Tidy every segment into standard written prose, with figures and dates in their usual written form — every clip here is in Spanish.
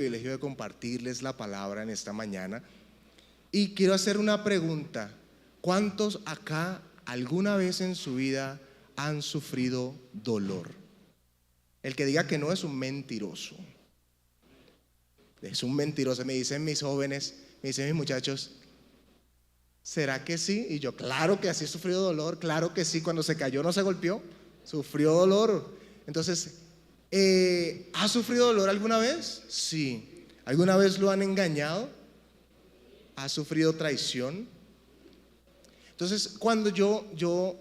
privilegio de compartirles la palabra en esta mañana y quiero hacer una pregunta. ¿Cuántos acá alguna vez en su vida han sufrido dolor? El que diga que no es un mentiroso. Es un mentiroso, me dicen mis jóvenes, me dicen mis muchachos, ¿será que sí? Y yo, claro que así sufrió dolor, claro que sí, cuando se cayó no se golpeó, sufrió dolor. Entonces, ¿ha sufrido dolor alguna vez? Sí. ¿Alguna vez lo han engañado? ¿Ha sufrido traición? Entonces, cuando Dios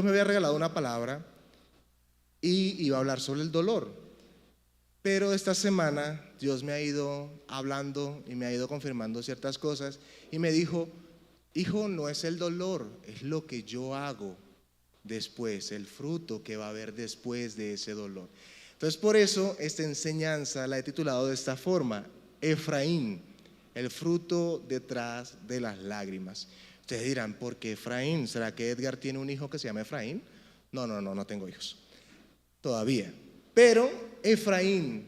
me había regalado una palabra y iba a hablar sobre el dolor, pero esta semana Dios me ha ido hablando y me ha ido confirmando ciertas cosas y me dijo, hijo, no es el dolor, es lo que yo hago después, el fruto que va a haber después de ese dolor. Entonces, por eso esta enseñanza la he titulado de esta forma: Efraín, el fruto detrás de las lágrimas. Ustedes dirán, ¿por qué Efraín? ¿Será que Edgar tiene un hijo que se llama Efraín? No tengo hijos todavía. Pero Efraín,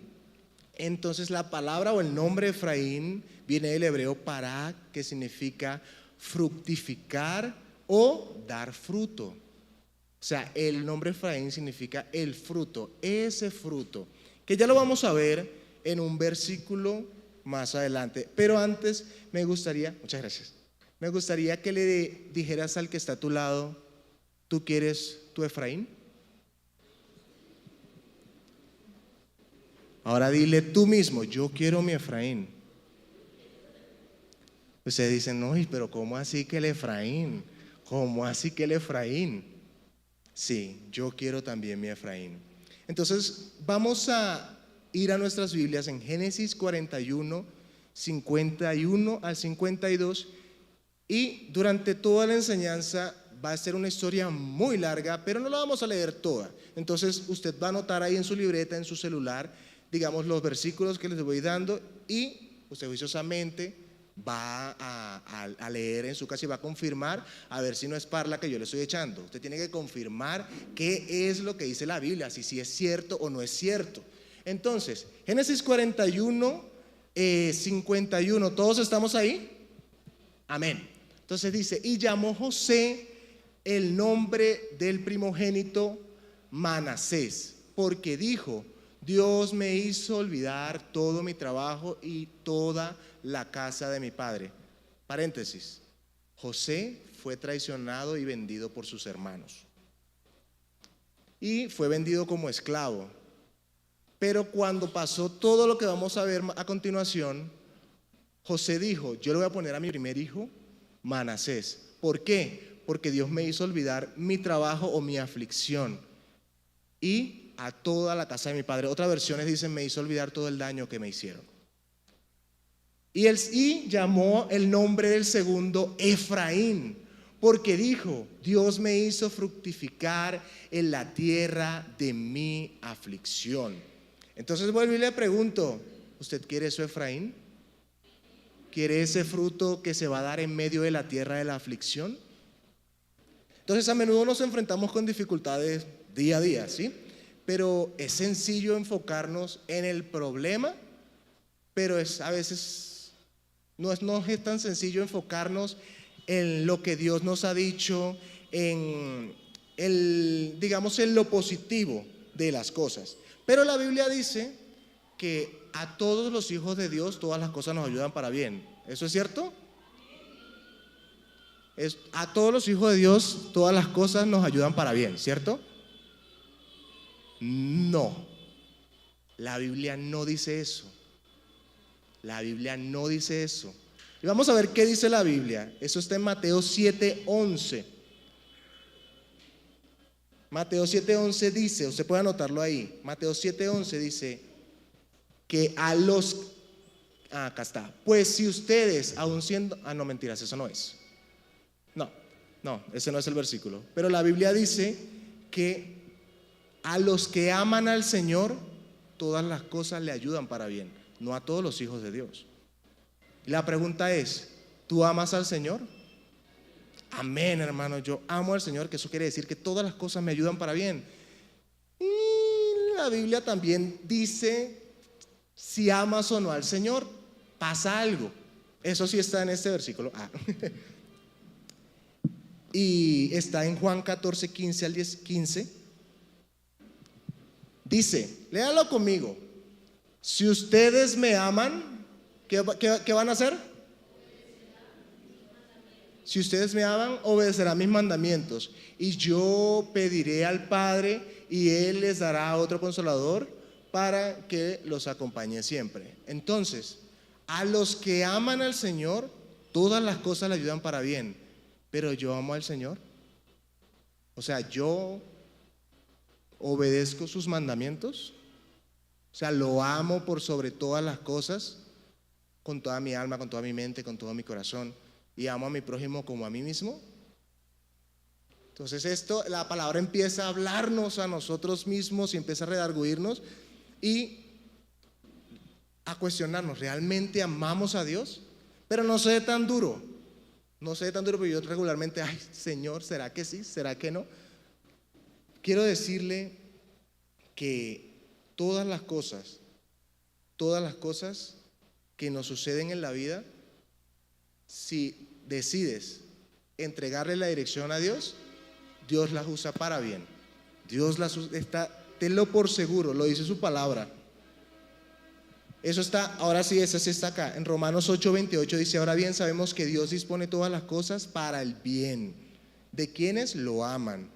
entonces la palabra o el nombre Efraín viene del hebreo pará, que significa fructificar o dar fruto. O sea, el nombre Efraín significa el fruto, ese fruto, que ya lo vamos a ver en un versículo más adelante. Pero antes me gustaría, muchas gracias, me gustaría que le dijeras al que está a tu lado, ¿tú quieres tu Efraín? Ahora dile tú mismo, yo quiero mi Efraín. Ustedes dicen, no, pero ¿cómo así que el Efraín? ¿Cómo así que el Efraín? Sí, yo quiero también mi Efraín. Entonces vamos a ir a nuestras Biblias en Génesis 41, 51 al 52, y durante toda la enseñanza va a ser una historia muy larga, pero no la vamos a leer toda. Entonces usted va a anotar ahí en su libreta, en su celular, digamos los versículos que les voy dando, y usted juiciosamente va a leer en su casa y va a confirmar a ver si no es parla que yo le estoy echando. Usted tiene que confirmar qué es lo que dice la Biblia, si es cierto o no es cierto. Entonces, Génesis 41, 51, ¿todos estamos ahí? Amén. Entonces dice, y llamó José el nombre del primogénito Manasés, porque dijo, Dios me hizo olvidar todo mi trabajo y toda la casa de mi padre. Paréntesis, José fue traicionado y vendido por sus hermanos. Y fue vendido como esclavo. Pero cuando pasó todo lo que vamos a ver a continuación, José dijo, yo le voy a poner a mi primer hijo Manasés. ¿Por qué? Porque Dios me hizo olvidar mi trabajo o mi aflicción y a toda la casa de mi padre. Otras versiones dicen, me hizo olvidar todo el daño que me hicieron. Y llamó el nombre del segundo Efraín, porque dijo, Dios me hizo fructificar en la tierra de mi aflicción. Entonces vuelvo y le pregunto, ¿usted quiere su Efraín? ¿Quiere ese fruto que se va a dar en medio de la tierra de la aflicción? Entonces a menudo nos enfrentamos con dificultades día a día, ¿sí? Pero es sencillo enfocarnos en el problema, pero a veces no es tan sencillo enfocarnos en lo que Dios nos ha dicho, digamos, en lo positivo de las cosas. Pero la Biblia dice que a todos los hijos de Dios todas las cosas nos ayudan para bien. ¿Eso es cierto? A todos los hijos de Dios todas las cosas nos ayudan para bien, ¿cierto? No, la Biblia no dice eso. La Biblia no dice eso. Y vamos a ver qué dice la Biblia. Eso está en Mateo 7:11. Mateo 7:11 dice, usted puede anotarlo ahí. Mateo 7:11 dice que acá está. Pues si ustedes aún siendo, no mentiras, eso no es. No, ese no es el versículo. Pero la Biblia dice que a los que aman al Señor, todas las cosas le ayudan para bien, no a todos los hijos de Dios. Y la pregunta es, ¿tú amas al Señor? Amén, hermano, yo amo al Señor, que eso quiere decir que todas las cosas me ayudan para bien. Y la Biblia también dice si amas o no al Señor, pasa algo. Eso sí está en este versículo. Y está en Juan 14, 15 al 10, 15. Dice, léalo conmigo. Si ustedes me aman, ¿qué van a hacer? Si ustedes me aman, obedecerán mis mandamientos. Y yo pediré al Padre y Él les dará otro consolador para que los acompañe siempre. Entonces, a los que aman al Señor, todas las cosas le ayudan para bien. Pero yo amo al Señor. O sea, yo obedezco sus mandamientos. O sea, lo amo por sobre todas las cosas, con toda mi alma, con toda mi mente, con todo mi corazón. Y amo a mi prójimo como a mí mismo. Entonces la palabra empieza a hablarnos a nosotros mismos y empieza a redarguirnos y a cuestionarnos, ¿realmente amamos a Dios? Pero no sé tan duro, porque yo regularmente, ay Señor, ¿será que sí? ¿Será que no? Quiero decirle que todas las cosas que nos suceden en la vida, si decides entregarle la dirección a Dios, Dios las usa para bien. Dios las está, tenlo por seguro, lo dice su palabra. Eso está, ahora sí, eso sí está acá. En Romanos 8:28 dice, ahora bien sabemos que Dios dispone todas las cosas para el bien de quienes lo aman,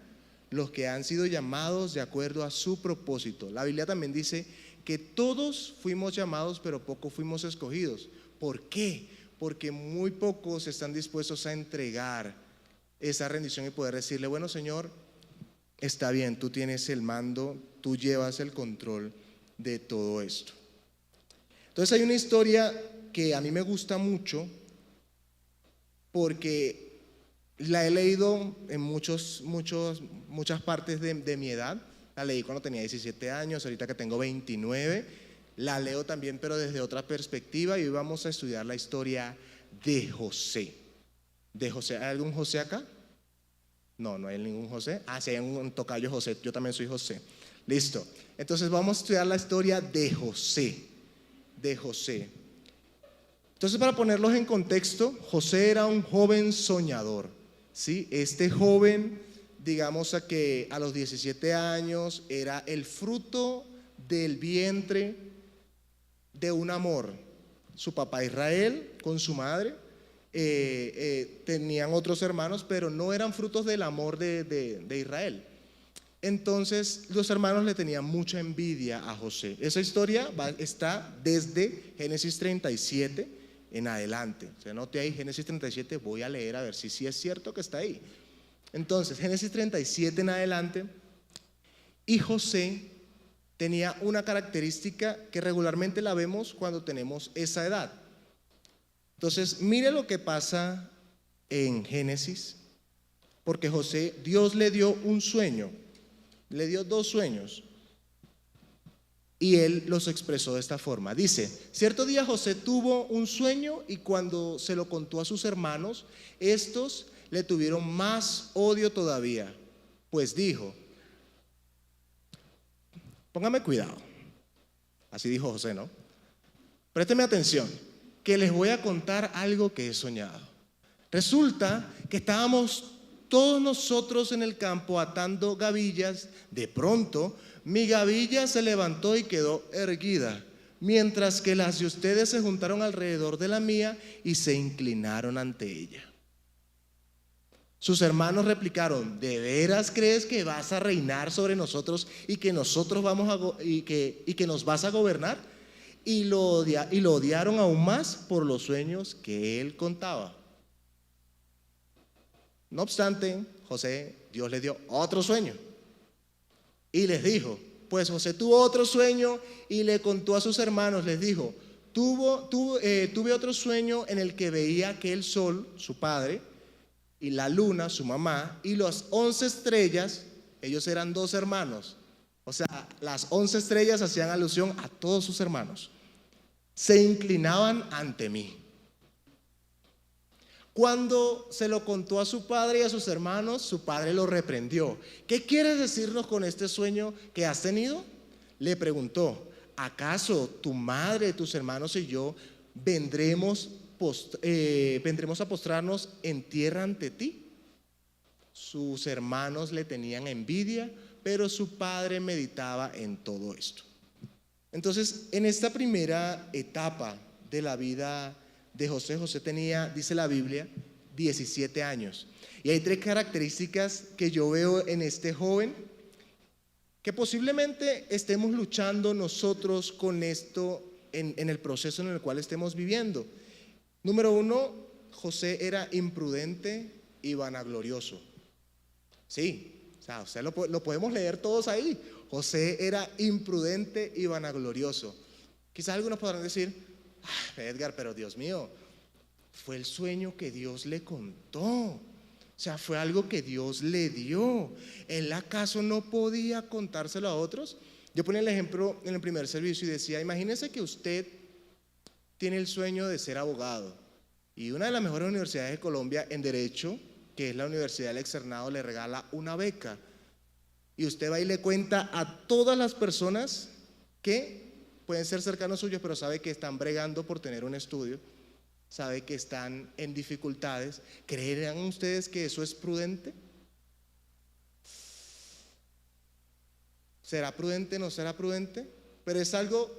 los que han sido llamados de acuerdo a su propósito. La Biblia también dice que todos fuimos llamados, pero pocos fuimos escogidos. ¿Por qué? Porque muy pocos están dispuestos a entregar esa rendición y poder decirle, bueno Señor, está bien, tú tienes el mando, tú llevas el control de todo esto. Entonces hay una historia que a mí me gusta mucho porque la he leído en muchas partes de mi edad. La leí cuando tenía 17 años, ahorita que tengo 29. La leo también, pero desde otra perspectiva, y hoy vamos a estudiar la historia de José. ¿Hay algún José acá? No, no hay ningún José. Sí, hay un tocayo José, yo también soy José. Listo. Entonces vamos a estudiar la historia de José. Entonces, para ponerlos en contexto, José era un joven soñador, ¿sí? Este joven, digamos que a los 17 años era el fruto del vientre de un amor. Su papá Israel con su madre tenían otros hermanos, pero no eran frutos del amor de Israel. Entonces los hermanos le tenían mucha envidia a José. Esa historia está desde Génesis 37 en adelante. Se note ahí Génesis 37, voy a leer a ver si es cierto que está ahí. Entonces Génesis 37 en adelante, y José tenía una característica que regularmente la vemos cuando tenemos esa edad. Entonces mire lo que pasa en Génesis, porque José, Dios le dio un sueño. Le dio 2 sueños y él los expresó de esta forma. Dice, cierto día José tuvo un sueño y cuando se lo contó a sus hermanos, estos le tuvieron más odio todavía, pues dijo, póngame cuidado, así dijo José, ¿no? Présteme atención, que les voy a contar algo que he soñado. Resulta que estábamos todos nosotros en el campo atando gavillas. De pronto mi gavilla se levantó y quedó erguida, mientras que las de ustedes se juntaron alrededor de la mía y se inclinaron ante ella. Sus hermanos replicaron, ¿de veras crees que vas a reinar sobre nosotros y que nosotros y que nos vas a gobernar? Y lo odiaron aún más por los sueños que él contaba. No obstante, José, Dios le dio otro sueño y les dijo, pues José tuvo otro sueño y le contó a sus hermanos, les dijo, tuve otro sueño en el que veía que el sol, su padre, y la luna, su mamá, y las 11 estrellas, ellos eran 2 hermanos, o sea, las 11 estrellas hacían alusión a todos sus hermanos, se inclinaban ante mí. Cuando se lo contó a su padre y a sus hermanos, su padre lo reprendió. ¿Qué quieres decirnos con este sueño que has tenido? Le preguntó. ¿acaso tu madre, tus hermanos y yo vendremos a postrarnos en tierra ante ti? Sus hermanos le tenían envidia, pero su padre meditaba en todo esto. Entonces, en esta primera etapa de la vida de José, José tenía, dice la Biblia, 17 años. Y hay tres características que yo veo en este joven que posiblemente estemos luchando nosotros con esto en el proceso en el cual estemos viviendo. Número uno, José era imprudente y vanaglorioso. Sí, o sea, usted lo podemos leer todos ahí. José era imprudente y vanaglorioso. Quizás algunos podrán decir: Edgar, pero Dios mío, fue el sueño que Dios le contó. O sea, fue algo que Dios le dio. ¿Él acaso no podía contárselo a otros? Yo ponía el ejemplo en el primer servicio y decía: imagínese que usted tiene el sueño de ser abogado y una de las mejores universidades de Colombia en Derecho, que es la Universidad del Externado, le regala una beca. Y usted va y le cuenta a todas las personas que pueden ser cercanos suyos, pero sabe que están bregando por tener un estudio, sabe que están en dificultades. ¿Creerán ustedes que eso es prudente? ¿Será prudente? ¿No será prudente? Pero es algo,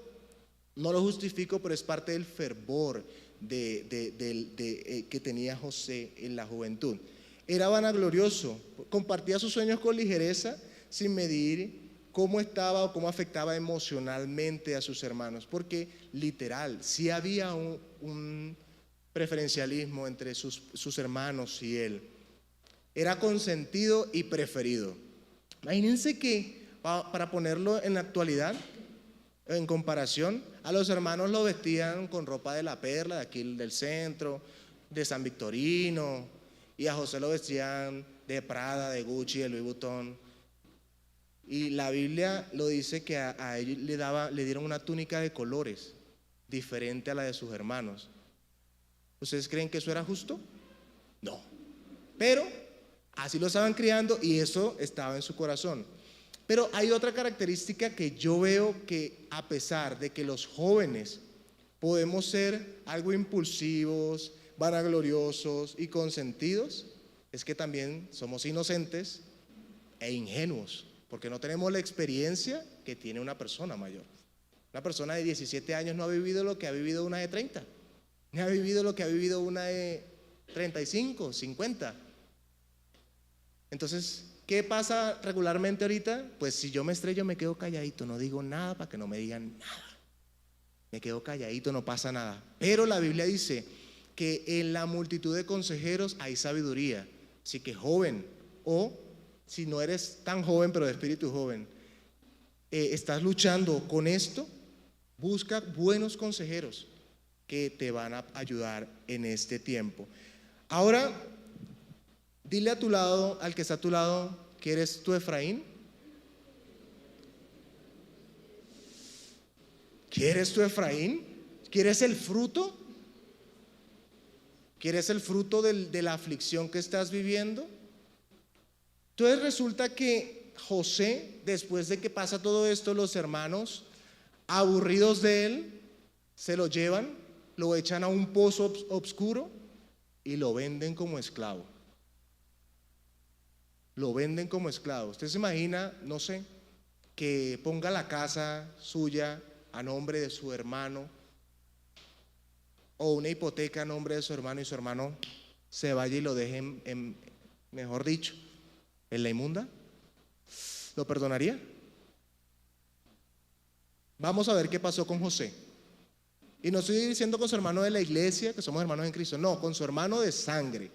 no lo justifico, pero es parte del fervor que tenía José en la juventud. Era vanaglorioso, compartía sus sueños con ligereza, sin medir cómo estaba o cómo afectaba emocionalmente a sus hermanos, porque literal, sí había un preferencialismo entre sus hermanos y él. Era consentido y preferido. Imagínense que, para ponerlo en la actualidad, en comparación, a los hermanos lo vestían con ropa de La Perla, de aquí del centro, de San Victorino, y a José lo vestían de Prada, de Gucci, de Louis Vuitton. Y la Biblia lo dice que a ellos le dieron una túnica de colores diferente a la de sus hermanos. ¿Ustedes creen que eso era justo? No. Pero así lo estaban criando y eso estaba en su corazón. Pero hay otra característica que yo veo, que a pesar de que los jóvenes podemos ser algo impulsivos, vanagloriosos y consentidos, es que también somos inocentes e ingenuos, porque no tenemos la experiencia que tiene una persona mayor. Una persona de 17 años no ha vivido lo que ha vivido una de 30, ni ha vivido lo que ha vivido una de 35, 50. Entonces, ¿qué pasa regularmente ahorita? Pues si yo me estrello, me quedo calladito, no digo nada para que no me digan nada. Me quedo calladito, no pasa nada. Pero la Biblia dice que en la multitud de consejeros hay sabiduría. Así que joven, o si no eres tan joven pero de espíritu joven, estás luchando con esto, busca buenos consejeros que te van a ayudar en este tiempo. Ahora, dile a tu lado, al que está a tu lado, que eres tú Efraín. ¿Quieres tú Efraín? ¿Quieres el fruto? ¿Quieres el fruto de la aflicción que estás viviendo? Entonces resulta que José, después de que pasa todo esto, los hermanos, aburridos de él, se lo llevan, lo echan a un pozo oscuro y lo venden como esclavo. Lo venden como esclavo. Usted se imagina, no sé, que ponga la casa suya a nombre de su hermano o una hipoteca a nombre de su hermano y su hermano se vaya y lo deje mejor dicho, en la inmunda. ¿Lo perdonaría? Vamos a ver qué pasó con José. Y no estoy diciendo con su hermano de la iglesia, que somos hermanos en Cristo, no, con su hermano de sangre.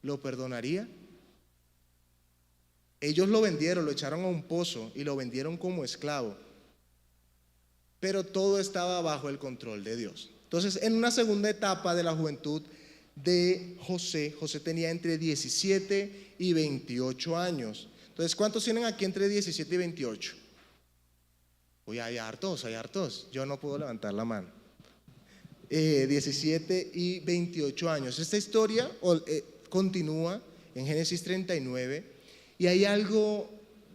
¿Lo perdonaría? Ellos lo vendieron, lo echaron a un pozo y lo vendieron como esclavo. Pero todo estaba bajo el control de Dios. Entonces, en una segunda etapa de la juventud de José, José tenía entre 17 y 28 años. Entonces, ¿cuántos tienen aquí entre 17 y 28? Uy, hay hartos, hay hartos. Yo no puedo levantar la mano. 17 y 28 años. Esta historia continúa en Génesis 39 y hay algo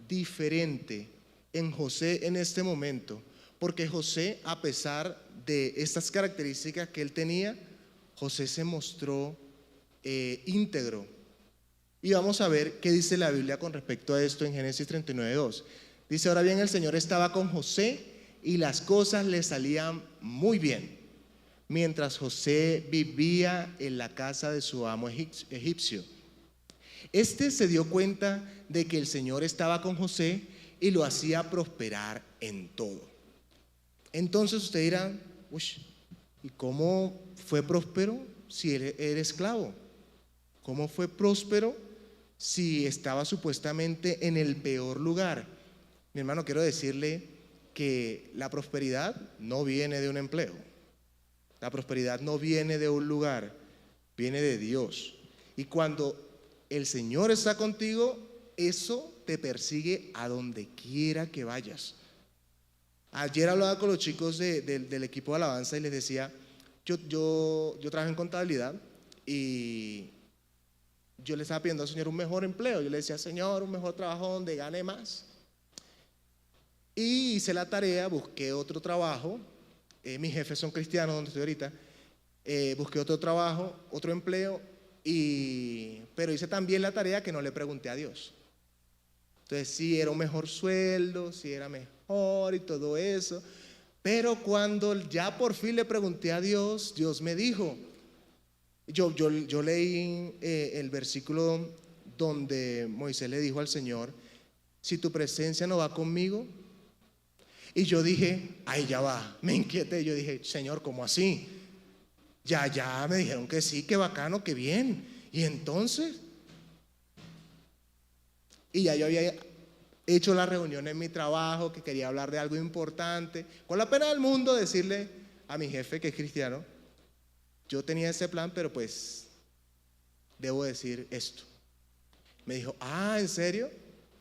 diferente en José en este momento, Porque José, a pesar de estas características que él tenía, José se mostró íntegro. Y vamos a ver qué dice la Biblia con respecto a esto en Génesis 39:2. Dice: ahora bien, el Señor estaba con José y las cosas le salían muy bien, mientras José vivía en la casa de su amo egipcio. Este se dio cuenta de que el Señor estaba con José y lo hacía prosperar en todo. Entonces usted dirá: uy, ¿y cómo fue próspero si él era esclavo? ¿Cómo fue próspero si estaba supuestamente en el peor lugar? Mi hermano, quiero decirle que la prosperidad no viene de un empleo. La prosperidad no viene de un lugar, viene de Dios. Y cuando el Señor está contigo, eso te persigue a donde quiera que vayas. Ayer hablaba con los chicos del equipo de alabanza y les decía: yo trabajo en contabilidad y yo le estaba pidiendo al Señor un mejor empleo. Yo le decía: Señor, un mejor trabajo donde gane más. Y hice la tarea, busqué otro trabajo. Mis jefes son cristianos, donde estoy ahorita. Busqué otro trabajo, otro empleo, pero hice también la tarea que no le pregunté a Dios. Entonces, si era un mejor sueldo, si era mejor y todo eso. Pero cuando ya por fin le pregunté a Dios, Dios me dijo. Yo leí el versículo donde Moisés le dijo al Señor: si tu presencia no va conmigo. Y yo dije: ay, ya va, me inquieté. Yo dije: Señor, ¿cómo así? Ya me dijeron que sí, que bacano, que bien. Y entonces, y ya yo había hecho la reunión en mi trabajo, que quería hablar de algo importante, con la pena del mundo decirle a mi jefe, que es cristiano: yo tenía ese plan, pero pues debo decir esto. Me dijo: ah, ¿en serio?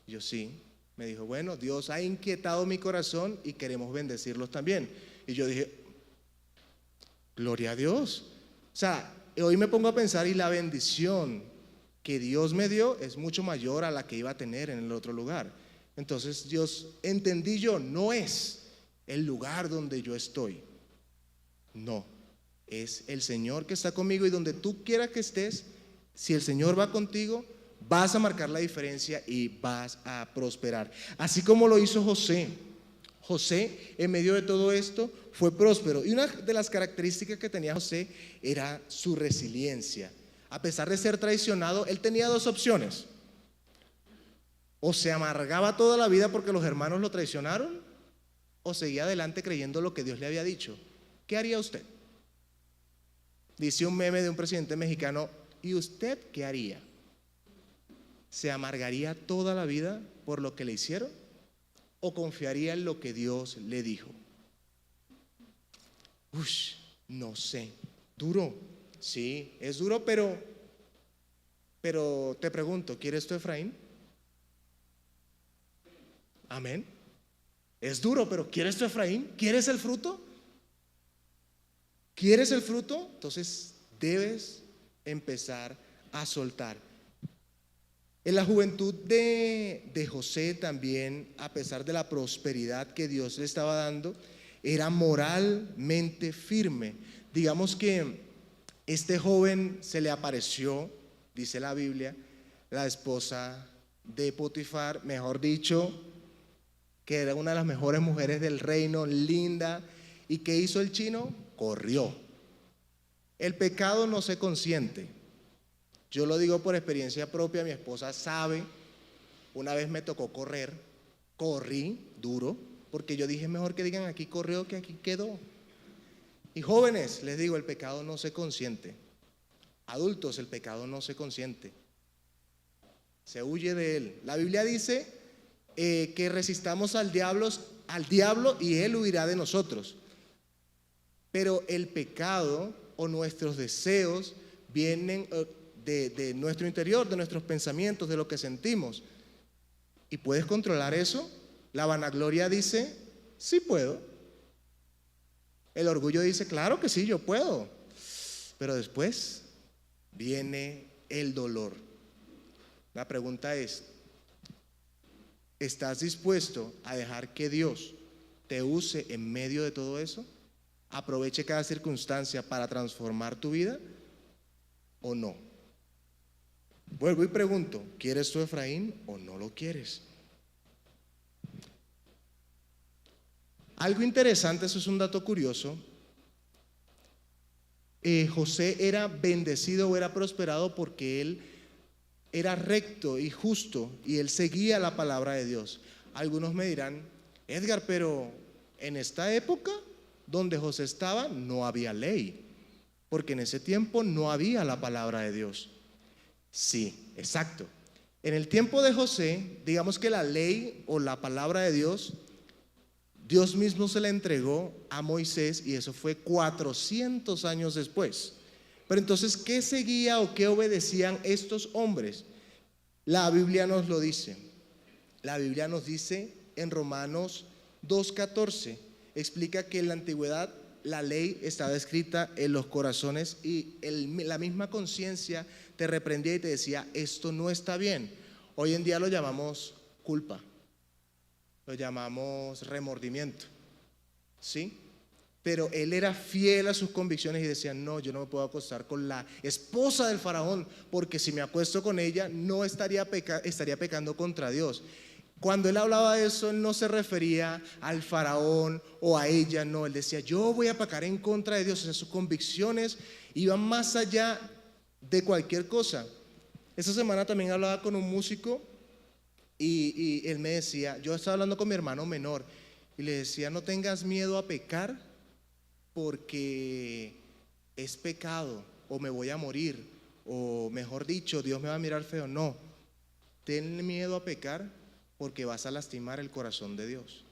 Yo: sí. Me dijo: bueno, Dios ha inquietado mi corazón y queremos bendecirlos también. Y yo dije: gloria a Dios. O sea, hoy me pongo a pensar, y la bendición que Dios me dio es mucho mayor a la que iba a tener en el otro lugar. Entonces Dios, entendí yo, no es el lugar donde yo estoy. No, es el Señor que está conmigo, y donde tú quieras que estés, si el Señor va contigo, vas a marcar la diferencia y vas a prosperar. Así como lo hizo José. José, en medio de todo esto, fue próspero. Y una de las características que tenía José era su resiliencia. A pesar de ser traicionado, él tenía dos opciones: o se amargaba toda la vida porque los hermanos lo traicionaron, o seguía adelante creyendo lo que Dios le había dicho. ¿Qué haría usted? Dice un meme de un presidente mexicano: ¿y usted qué haría? ¿Se amargaría toda la vida por lo que le hicieron, o confiaría en lo que Dios le dijo? No sé. Duro. Sí, es duro, pero te pregunto: ¿quieres tu Efraín? Amén. Es duro, pero ¿quieres tu Efraín? ¿Quieres el fruto? ¿Quieres el fruto? Entonces debes empezar a soltar. En la juventud de José también, a pesar de la prosperidad que Dios le estaba dando, era moralmente firme. Digamos que este joven se le apareció, dice la Biblia, la esposa de Potifar, mejor dicho, que era una de las mejores mujeres del reino, linda. ¿Y qué hizo el chino? Corrió. El pecado no se consiente. Yo lo digo por experiencia propia, mi esposa sabe. Una vez me tocó correr, corrí duro, porque yo dije: mejor que digan aquí corrió que aquí quedó. Y jóvenes, les digo, el pecado no se consiente. Adultos, el pecado no se consiente. Se huye de él. La Biblia dice que resistamos al diablo y él huirá de nosotros. Pero el pecado o nuestros deseos vienen de nuestro interior, de nuestros pensamientos, de lo que sentimos. ¿Y puedes controlar eso? La vanagloria dice: sí puedo. El orgullo dice: claro que sí, yo puedo. Pero después viene el dolor. La pregunta es: ¿estás dispuesto a dejar que Dios te use en medio de todo eso? ¿Aproveche cada circunstancia para transformar tu vida o no? Vuelvo y pregunto, ¿quieres tú Efraín o no lo quieres? Algo interesante, eso es un dato curioso. José era bendecido o era prosperado porque él era recto y justo y él seguía la palabra de Dios. Algunos me dirán, Edgar, pero en esta época donde José estaba no había ley, porque en ese tiempo no había la palabra de Dios. Sí, exacto. En el tiempo de José, digamos que la ley o la palabra de Dios, Dios mismo se la entregó a Moisés y eso fue 400 años después. Pero entonces, ¿qué seguía o qué obedecían estos hombres? La Biblia nos lo dice. La Biblia nos dice en Romanos 2:14, explica que en la antigüedad la ley estaba escrita en los corazones y la misma conciencia te reprendía y te decía, esto no está bien. Hoy en día lo llamamos culpa, lo llamamos remordimiento, ¿sí? Pero él era fiel a sus convicciones y decía, no, yo no me puedo acostar con la esposa del faraón, porque si me acuesto con ella no estaría pecando contra Dios. Cuando él hablaba de eso, él no se refería al faraón o a ella, no, él decía, yo voy a pecar en contra de Dios. O sea, sus convicciones iban más allá de cualquier cosa. Esta semana también hablaba con un músico y él me decía, yo estaba hablando con mi hermano menor y le decía, no tengas miedo a pecar porque es pecado o me voy a morir o mejor dicho, Dios me va a mirar feo. No, ten miedo a pecar porque vas a lastimar el corazón de Dios.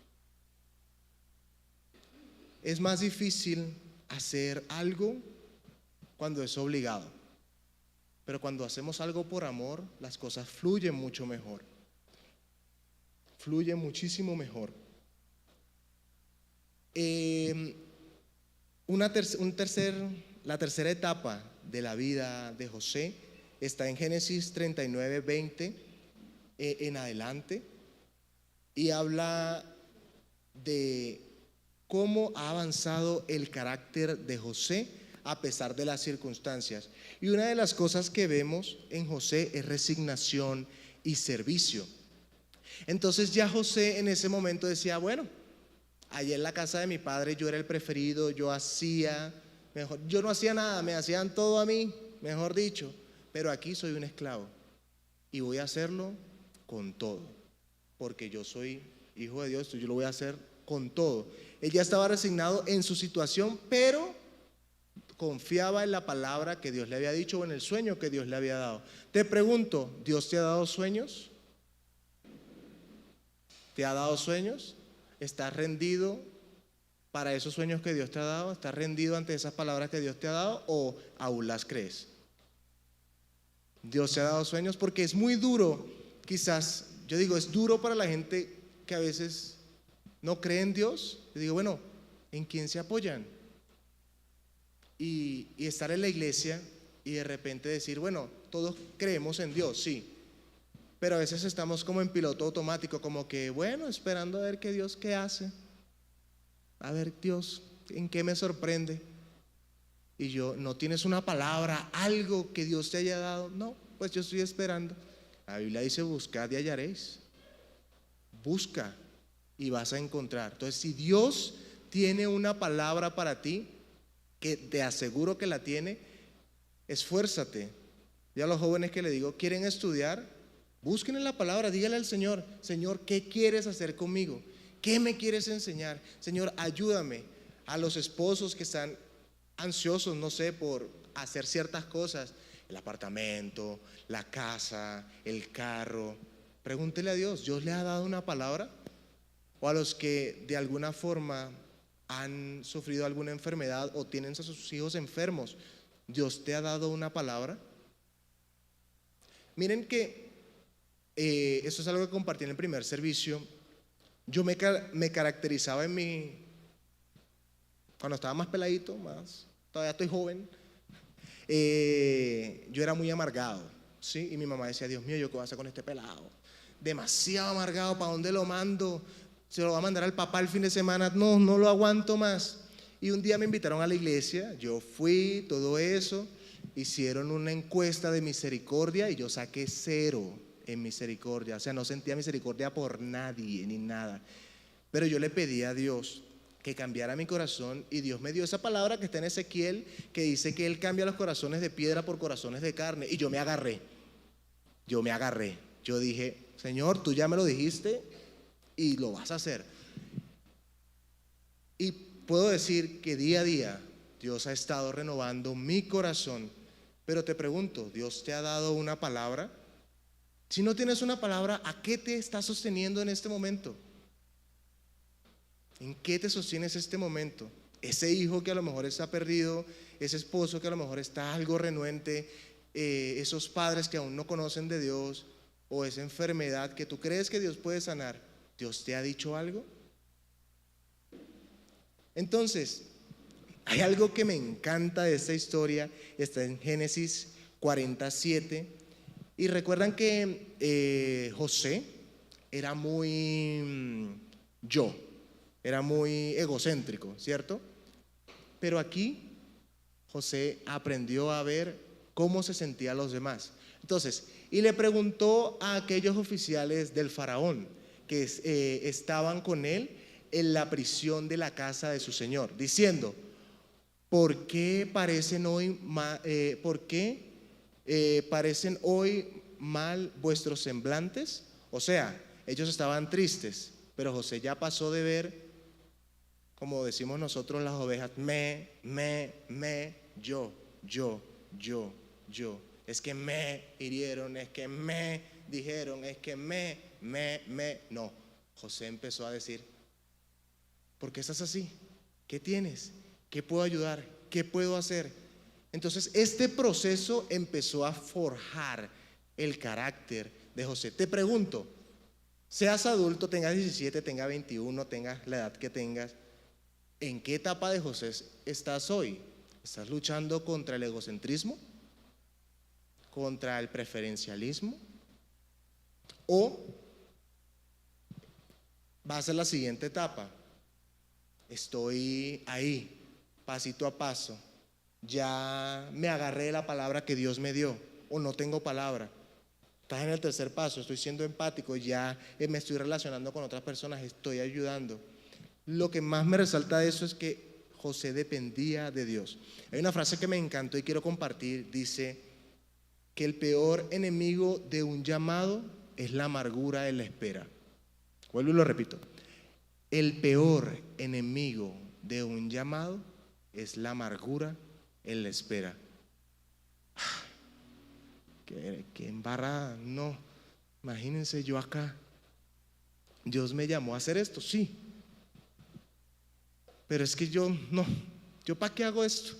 Es más difícil hacer algo cuando es obligado, pero cuando hacemos algo por amor, las cosas fluyen mucho mejor, fluyen muchísimo mejor. La tercera etapa de la vida de José está en Génesis 39:20 en adelante y habla de cómo ha avanzado el carácter de José a pesar de las circunstancias. Y una de las cosas que vemos en José es resignación y servicio. Entonces ya José en ese momento decía, bueno, allá en la casa de mi padre yo era el preferido, yo no hacía nada, me hacían todo a mí, mejor dicho, pero aquí soy un esclavo y voy a hacerlo con todo, porque yo soy hijo de Dios, yo lo voy a hacer con todo. Él ya estaba resignado en su situación, pero confiaba en la palabra que Dios le había dicho o en el sueño que Dios le había dado. Te pregunto, ¿Dios te ha dado sueños? ¿Te ha dado sueños? ¿Estás rendido para esos sueños que Dios te ha dado? ¿Estás rendido ante esas palabras que Dios te ha dado o aún las crees? Dios te ha dado sueños porque es muy duro, quizás, yo digo, es duro para la gente que a veces no cree en Dios. Yo digo, bueno, ¿en quién se apoyan? Y estar en la iglesia y de repente decir, bueno, todos creemos en Dios, sí, pero a veces estamos como en piloto automático, como que, bueno, esperando a ver qué Dios qué hace, a ver Dios, ¿en qué me sorprende? Y yo, ¿no tienes una palabra, algo que Dios te haya dado? No, pues yo estoy esperando. La Biblia dice, buscad y hallaréis. Busca y vas a encontrar. Entonces, si Dios tiene una palabra para ti, que te aseguro que la tiene, esfuérzate. Ya a los jóvenes que le digo, ¿quieren estudiar? Busquen en la palabra, dígale al Señor, Señor, ¿qué quieres hacer conmigo? ¿Qué me quieres enseñar? Señor, ayúdame. A los esposos que están ansiosos, no sé, por hacer ciertas cosas, el apartamento, la casa, el carro, pregúntele a Dios, ¿Dios le ha dado una palabra? O a los que de alguna forma han sufrido alguna enfermedad o tienen a sus hijos enfermos, ¿Dios te ha dado una palabra? Miren que eso es algo que compartí en el primer servicio. Yo me caracterizaba cuando estaba más peladito, todavía estoy joven, yo era muy amargado, ¿sí? Y mi mamá decía, Dios mío, ¿yo qué voy a hacer con este pelado? Demasiado amargado, ¿para dónde lo mando? se lo va a mandar al papá el fin de semana, no, no lo aguanto más. Y un día me invitaron a la iglesia, yo fui, todo eso, hicieron una encuesta de misericordia y yo saqué 0 en misericordia, o sea, no sentía misericordia por nadie ni nada. Pero yo le pedí a Dios que cambiara mi corazón y Dios me dio esa palabra que está en Ezequiel, que dice que Él cambia los corazones de piedra por corazones de carne. Y yo me agarré, yo dije, Señor, tú ya me lo dijiste y lo vas a hacer. Y puedo decir que día a día Dios ha estado renovando mi corazón. Pero te pregunto, ¿Dios te ha dado una palabra? Si no tienes una palabra, ¿a qué te estás sosteniendo en este momento? ¿En qué te sostienes este momento? Ese hijo que a lo mejor está perdido, ese esposo que a lo mejor está algo renuente, esos padres que aún no conocen de Dios, o esa enfermedad que tú crees que Dios puede sanar. ¿Dios te ha dicho algo? Entonces, hay algo que me encanta de esta historia, está en Génesis 47, y recuerdan que José era muy era muy egocéntrico, ¿cierto? Pero aquí José aprendió a ver cómo se sentían los demás. Entonces, y le preguntó a aquellos oficiales del faraón que estaban con él en la prisión de la casa de su señor, diciendo, ¿por qué parecen hoy mal vuestros semblantes? O sea, ellos estaban tristes, pero José ya pasó de ver, como decimos nosotros las ovejas, yo. Es que me hirieron, es que me dijeron, es que no. José empezó a decir, ¿por qué estás así? ¿Qué tienes? ¿Qué puedo ayudar? ¿Qué puedo hacer? Entonces este proceso empezó a forjar el carácter de José. Te pregunto, seas adulto, tengas 17, tengas 21, tengas la edad que tengas, ¿en qué etapa de José estás hoy? ¿Estás luchando contra el egocentrismo? ¿Contra el preferencialismo? ¿O vas a la siguiente etapa? Estoy ahí, pasito a paso, ya me agarré de la palabra que Dios me dio, o no tengo palabra. Estás en el tercer paso, estoy siendo empático, ya me estoy relacionando con otras personas, estoy ayudando. Lo que más me resalta de eso es que José dependía de Dios. Hay una frase que me encantó y quiero compartir, dice que el peor enemigo de un llamado es la amargura de la espera. Vuelvo y lo repito. El peor enemigo de un llamado es la amargura en la espera. Qué embarrada, no. Imagínense yo acá. Dios me llamó a hacer esto, sí. Pero es que yo no. ¿Yo para qué hago esto?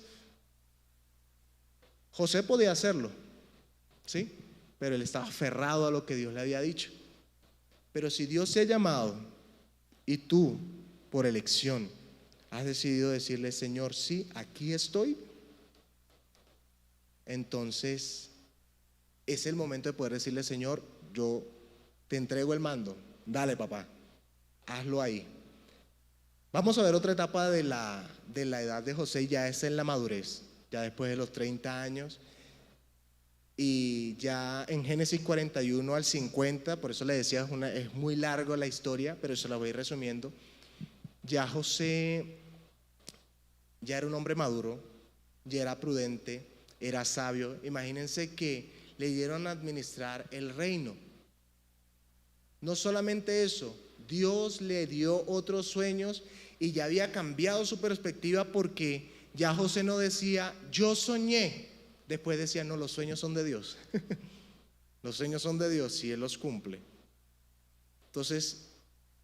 José podía hacerlo, ¿sí? Pero él estaba aferrado a lo que Dios le había dicho. Pero si Dios te ha llamado y tú, por elección, has decidido decirle, Señor, sí, aquí estoy, entonces es el momento de poder decirle, Señor, yo te entrego el mando, dale papá, hazlo ahí. Vamos a ver otra etapa de la edad de José, ya es en la madurez, ya después de los 30 años, y ya en Génesis 41 al 50, por eso le decía, es muy largo la historia, pero se la voy resumiendo. Ya José ya era un hombre maduro, ya era prudente, era sabio. Imagínense que le dieron a administrar el reino. No solamente eso, Dios le dio otros sueños y ya había cambiado su perspectiva, porque ya José no decía, yo soñé. Después decía, no, los sueños son de Dios. Los sueños son de Dios y Él los cumple. Entonces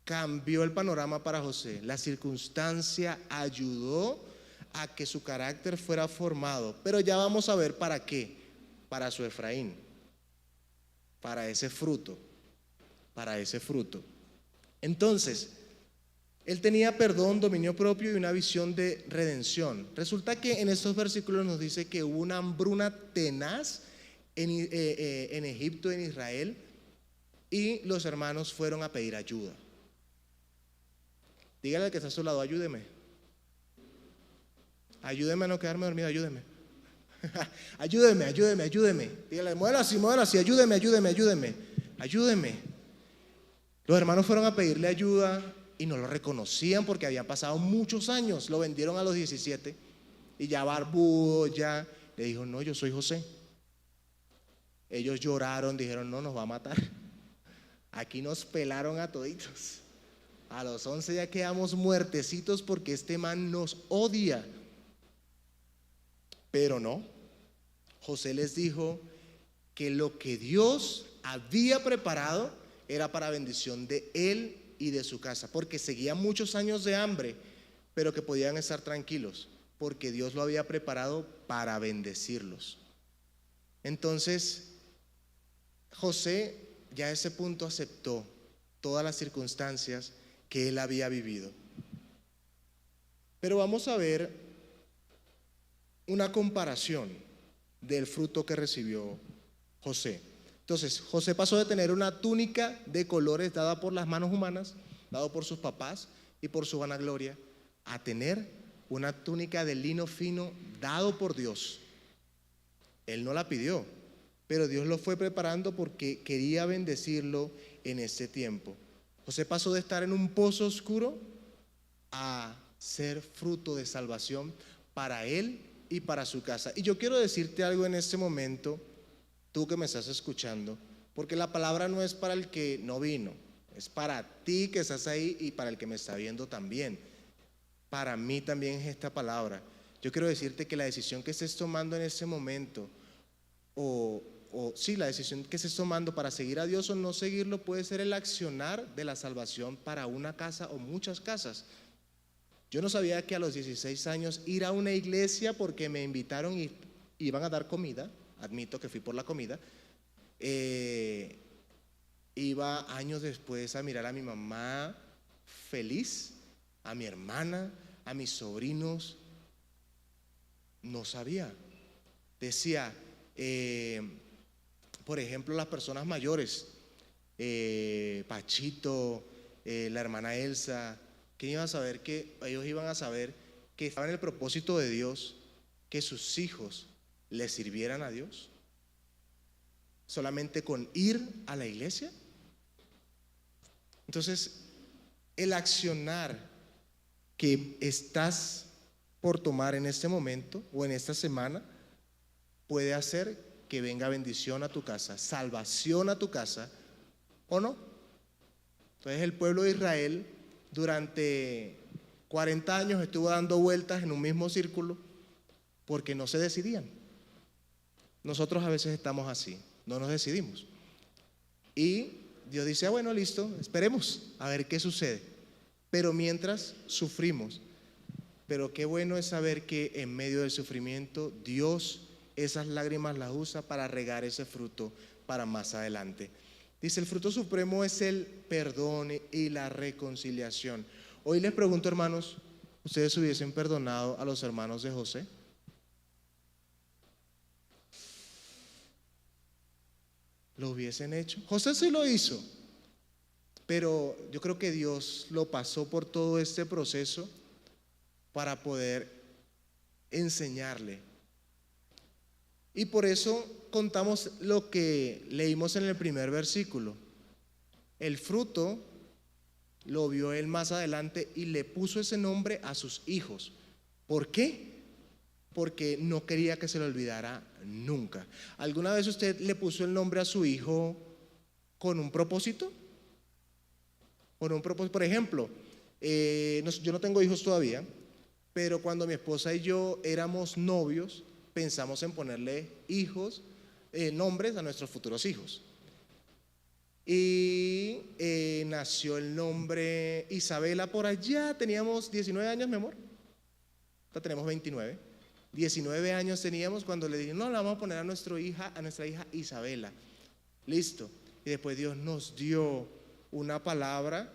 cambió el panorama para José. La circunstancia ayudó a que su carácter fuera formado. Pero ya vamos a ver para qué. Para su Efraín. Para ese fruto. Para ese fruto. Entonces, él tenía perdón, dominio propio y una visión de redención. Resulta que en estos versículos nos dice que hubo una hambruna tenaz en Egipto, en Israel, y los hermanos fueron a pedir ayuda. Dígale al que está a su lado, ayúdeme. Ayúdeme a no quedarme dormido, ayúdeme. Ayúdeme, ayúdeme, ayúdeme. Dígale, muévelo así, ayúdeme, ayúdeme, ayúdeme. Ayúdeme. Los hermanos fueron a pedirle ayuda y no lo reconocían porque habían pasado muchos años. Lo vendieron a los 17 y ya barbudo, ya. Le dijo, no, yo soy José. Ellos lloraron, dijeron, no, nos va a matar. Aquí nos pelaron a toditos. A los 11 ya quedamos muertecitos porque este man nos odia. Pero no, José les dijo que lo que Dios había preparado era para bendición de él y de su casa, porque seguían muchos años de hambre, pero que podían estar tranquilos, porque Dios lo había preparado para bendecirlos. Entonces, José ya a ese punto aceptó todas las circunstancias que él había vivido. Pero vamos a ver una comparación del fruto que recibió José. Entonces, José pasó de tener una túnica de colores dada por las manos humanas, dado por sus papás y por su vanagloria, a tener una túnica de lino fino dado por Dios. Él no la pidió, pero Dios lo fue preparando porque quería bendecirlo en ese tiempo. José pasó de estar en un pozo oscuro a ser fruto de salvación para él y para su casa. Y yo quiero decirte algo en este momento, tú que me estás escuchando, porque la palabra no es para el que no vino, es para ti que estás ahí y para el que me está viendo también. Para mí también es esta palabra. Yo quiero decirte que la decisión que estés tomando en este momento, la decisión que estés tomando para seguir a Dios o no seguirlo, puede ser el accionar de la salvación para una casa o muchas casas. Yo no sabía que a los 16 años ir a una iglesia porque me invitaron y iban a dar comida, admito que fui por la comida, iba años después a mirar a mi mamá feliz, a mi hermana, a mis sobrinos, no sabía. Decía, por ejemplo, las personas mayores, Pachito, la hermana Elsa, que iban a saber que ellos iban a saber que estaba en el propósito de Dios que sus hijos le sirvieran a Dios solamente con ir a la iglesia. Entonces, el accionar que estás por tomar en este momento o en esta semana puede hacer que venga bendición a tu casa, salvación a tu casa, ¿o no? Entonces el pueblo de Israel durante 40 años estuvo dando vueltas en un mismo círculo porque no se decidían. Nosotros a veces estamos así, no nos decidimos. Y Dios dice, bueno, listo, esperemos a ver qué sucede. Pero mientras sufrimos. Pero qué bueno es saber que en medio del sufrimiento Dios esas lágrimas las usa para regar ese fruto para más adelante. Dice, el fruto supremo es el perdón y la reconciliación. Hoy les pregunto, hermanos, ¿ustedes hubiesen perdonado a los hermanos de José? ¿Lo hubiesen hecho? José sí lo hizo, pero yo creo que Dios lo pasó por todo este proceso para poder enseñarle. Y por eso contamos lo que leímos en el primer versículo. El fruto lo vio él más adelante y le puso ese nombre a sus hijos. ¿Por qué? Porque no quería que se le olvidara nunca. ¿Alguna vez usted le puso el nombre a su hijo con un propósito? Con un propósito, por ejemplo, yo no tengo hijos todavía, pero cuando mi esposa y yo éramos novios, pensamos en ponerle nombres a nuestros futuros hijos. Y nació el nombre Isabela por allá, teníamos 19 años, mi amor. Ahora tenemos 29. 19 años teníamos cuando le dije, no, le vamos a poner a nuestra hija Isabela. Listo. Y después Dios nos dio una palabra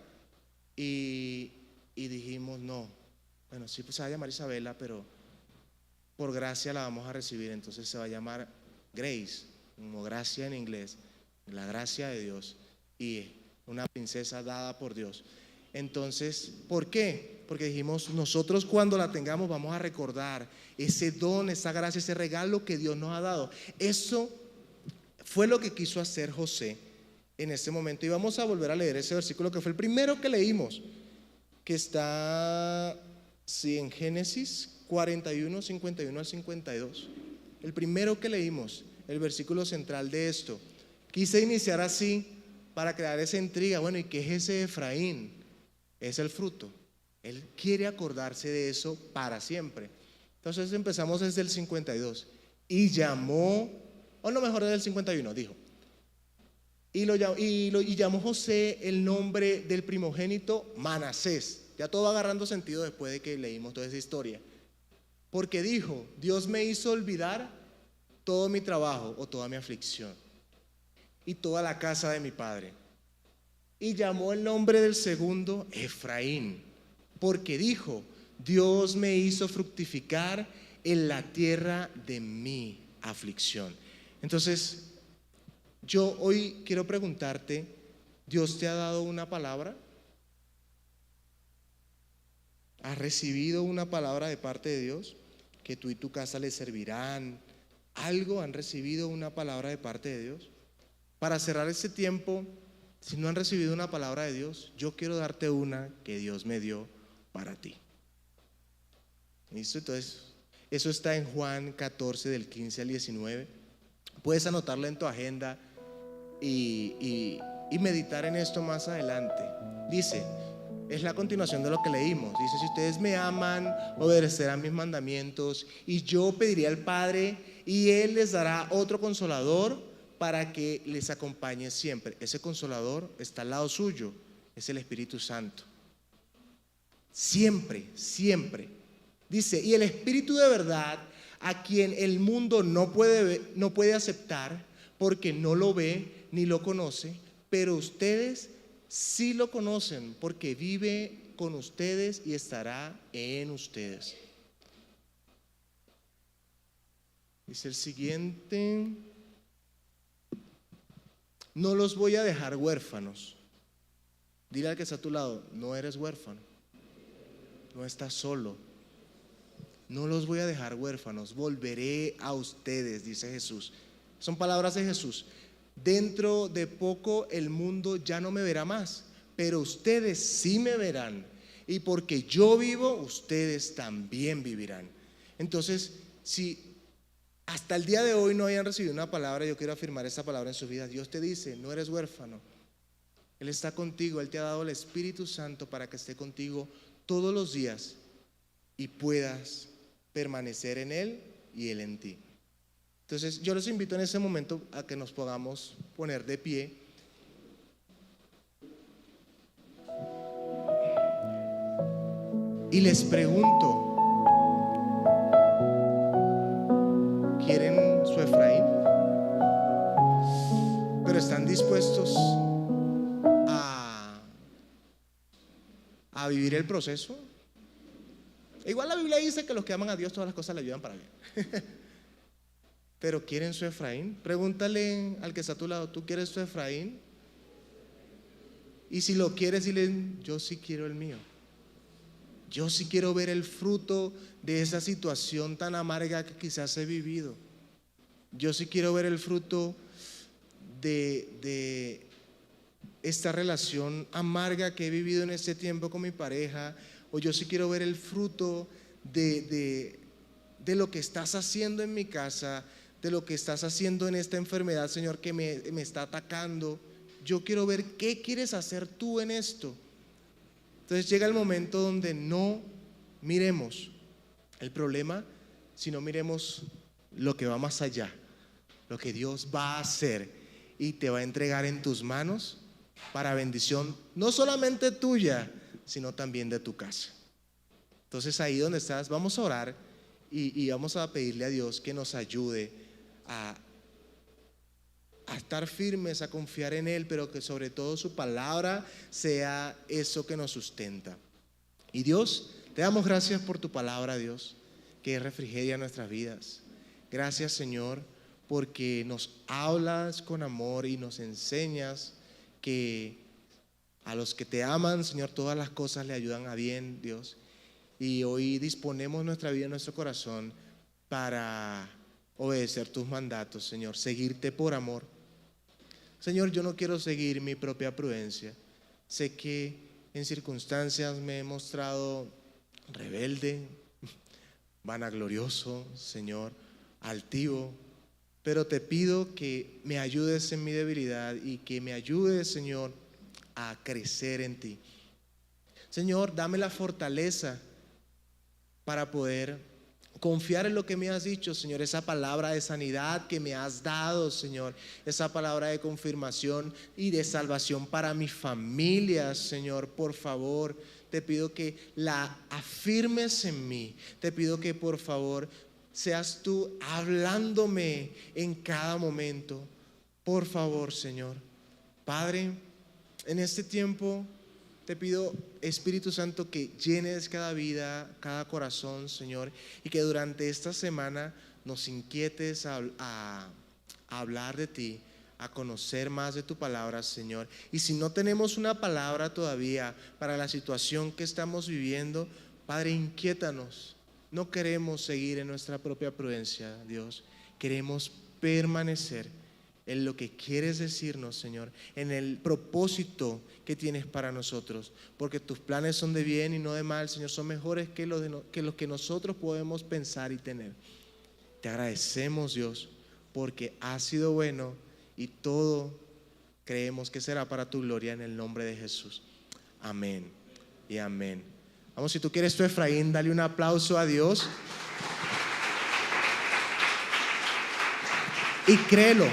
y dijimos, no, bueno, sí, pues se va a llamar Isabela, pero por gracia la vamos a recibir, entonces se va a llamar Grace, como gracia en inglés, la gracia de Dios, y una princesa dada por Dios. Entonces, ¿por qué? Porque dijimos, nosotros cuando la tengamos vamos a recordar ese don, esa gracia, ese regalo que Dios nos ha dado. Eso fue lo que quiso hacer José en ese momento. Y vamos a volver a leer ese versículo que fue el primero que leímos, que está, sí, en Génesis 41, 51 al 52. El primero que leímos, el versículo central de esto. Quise iniciar así para crear esa intriga. Bueno, ¿y qué es ese Efraín? Es el fruto. Él quiere acordarse de eso para siempre. Entonces empezamos desde el 52. Y llamó, o no, mejor desde el 51, dijo. Y llamó José el nombre del primogénito Manasés. Ya todo va agarrando sentido después de que leímos toda esa historia. Porque dijo, Dios me hizo olvidar todo mi trabajo o toda mi aflicción y toda la casa de mi padre. Y llamó el nombre del segundo Efraín, porque dijo, Dios me hizo fructificar en la tierra de mi aflicción. Entonces, yo hoy quiero preguntarte, ¿Dios te ha dado una palabra? ¿Has recibido una palabra de parte de Dios? Que tú y tu casa le servirán. ¿Algo han recibido una palabra de parte de Dios? Para cerrar este tiempo, si no han recibido una palabra de Dios, yo quiero darte una que Dios me dio para ti. ¿Listo? Entonces, eso está en Juan 14 del 15 al 19. Puedes anotarlo en tu agenda y meditar en esto más adelante. Dice, es la continuación de lo que leímos. Dice, si ustedes me aman, obedecerán mis mandamientos, y yo pediré al Padre y Él les dará otro consolador para que les acompañe siempre. Ese consolador está al lado suyo, es el Espíritu Santo. Siempre, siempre. Dice, y el Espíritu de verdad, a quien el mundo no puede aceptar, porque no lo ve ni lo conoce, pero ustedes sí lo conocen, porque vive con ustedes y estará en ustedes. Dice el siguiente, no los voy a dejar huérfanos. Dile al que está a tu lado, no eres huérfano, no estás solo. No los voy a dejar huérfanos, volveré a ustedes, dice Jesús. Son palabras de Jesús. Dentro de poco el mundo ya no me verá más, pero ustedes sí me verán. Y porque yo vivo, ustedes también vivirán. Entonces, si hasta el día de hoy no hayan recibido una palabra, yo quiero afirmar esa palabra en su vida. Dios te dice, no eres huérfano. Él está contigo, Él te ha dado el Espíritu Santo para que esté contigo todos los días y puedas permanecer en Él y Él en ti. Entonces yo los invito en ese momento a que nos podamos poner de pie y les pregunto, ¿quieren su Efraín? Pero están dispuestos a vivir el proceso. Igual la Biblia dice que los que aman a Dios todas las cosas le ayudan para bien. Pero ¿quieren su Efraín? Pregúntale al que está a tu lado, ¿tú quieres su Efraín? Y si lo quieres, dile, yo sí quiero el mío. Yo sí quiero ver el fruto de esa situación tan amarga que quizás he vivido. Yo sí quiero ver el fruto de esta relación amarga que he vivido en este tiempo con mi pareja. O yo sí quiero ver el fruto de lo que estás haciendo en mi casa, de lo que estás haciendo en esta enfermedad, Señor, que me está atacando. Yo quiero ver qué quieres hacer tú en esto. Entonces llega el momento donde no miremos el problema, sino miremos lo que va más allá, lo que Dios va a hacer y te va a entregar en tus manos para bendición, no solamente tuya, sino también de tu casa. Entonces ahí donde estás, vamos a orar y vamos a pedirle a Dios que nos ayude a estar firmes, a confiar en Él, pero que sobre todo su palabra sea eso que nos sustenta. Y Dios, te damos gracias por tu palabra, Dios, que refrigeria nuestras vidas. Gracias, Señor, porque nos hablas con amor y nos enseñas que A los que te aman, Señor, todas las cosas le ayudan a bien, Dios. Y hoy disponemos nuestra vida, nuestro corazón para obedecer tus mandatos, Señor, seguirte por amor. Señor, yo no quiero seguir mi propia prudencia. Sé que en circunstancias me he mostrado rebelde, vanaglorioso, Señor, altivo, pero te pido que me ayudes en mi debilidad y que me ayudes, Señor, a crecer en ti. Señor, dame la fortaleza para poder confiar en lo que me has dicho, Señor, esa palabra de sanidad que me has dado, Señor, esa palabra de confirmación y de salvación para mi familia, Señor, por favor, te pido que la afirmes en mí, te pido que por favor seas tú hablándome en cada momento, por favor, Señor. Padre, en este tiempo te pido, Espíritu Santo, que llenes cada vida, cada corazón, Señor, y que durante esta semana nos inquietes a hablar de ti, a conocer más de tu palabra, Señor. Y si no tenemos una palabra todavía para la situación que estamos viviendo, Padre, inquiétanos. No queremos seguir en nuestra propia prudencia, Dios. Queremos permanecer en lo que quieres decirnos, Señor, en el propósito que tienes para nosotros, porque tus planes son de bien y no de mal, Señor, son mejores que los que nosotros podemos pensar y tener. Te agradecemos, Dios, porque has sido bueno y todo creemos que será para tu gloria, en el nombre de Jesús. Amén y amén. Vamos, si tú quieres tu Efraín, dale un aplauso a Dios. Y créelo,